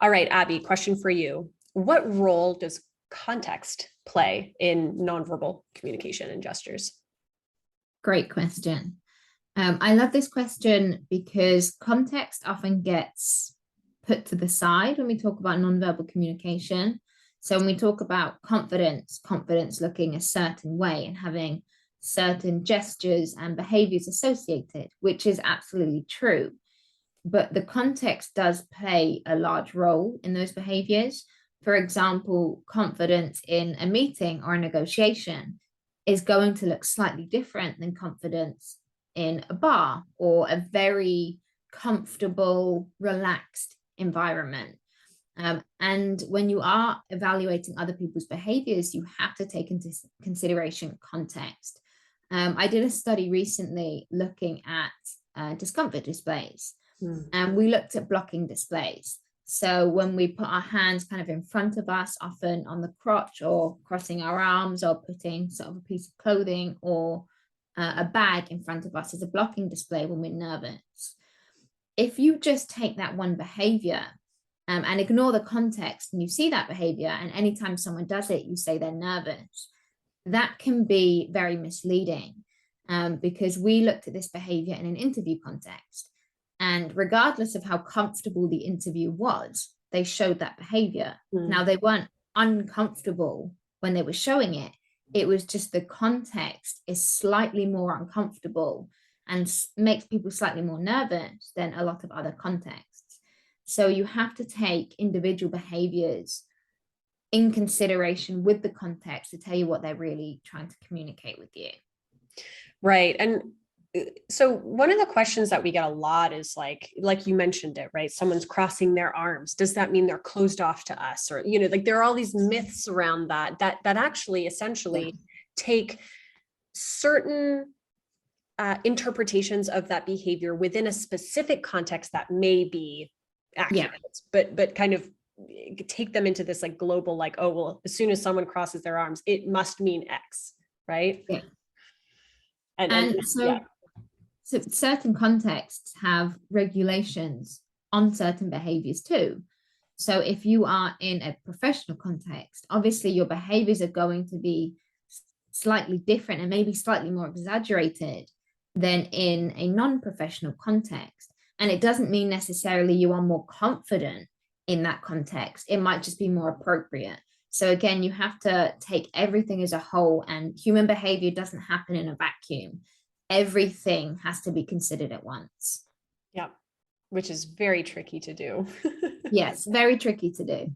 All right, Abbie, question for you. What role does context play in nonverbal communication and gestures? Great question. I love this question because context often gets put to the side when we talk about nonverbal communication. So when we talk about confidence, confidence looking a certain way and having certain gestures and behaviors associated, which is absolutely true. But the context does play a large role in those behaviors. For example, confidence in a meeting or a negotiation is going to look slightly different than confidence in a bar or a very comfortable, relaxed environment. And when you are evaluating other people's behaviors, you have to take into consideration context. I did a study recently looking at discomfort displays, and we looked at blocking displays. So when we put our hands kind of in front of us, often on the crotch or crossing our arms or putting sort of a piece of clothing or a bag in front of us as a blocking display when we're nervous. If you just take that one behavior and ignore the context and you see that behavior, and anytime someone does it, you say they're nervous, that can be very misleading because we looked at this behavior in an interview context. And regardless of how comfortable the interview was, they showed that behavior. Now, they weren't uncomfortable when they were showing it. It was just the context is slightly more uncomfortable and makes people slightly more nervous than a lot of other contexts. So you have to take individual behaviors in consideration with the context to tell you what they're really trying to communicate with you. Right. And so one of the questions that we get a lot is like you mentioned it, right? Someone's crossing their arms. Does that mean they're closed off to us? Or, like there are all these myths around that actually essentially take certain interpretations of that behavior within a specific context that may be accurate, but kind of take them into this like global, like, oh, well, as soon as someone crosses their arms, it must mean X, right? Yeah. So certain contexts have regulations on certain behaviors too. So if you are in a professional context, obviously your behaviors are going to be slightly different and maybe slightly more exaggerated than in a non-professional context. And it doesn't mean necessarily you are more confident in that context. It might just be more appropriate. So again, you have to take everything as a whole, and human behavior doesn't happen in a vacuum. Everything has to be considered at once. Yeah, which is very tricky to do. Yes, very tricky to do.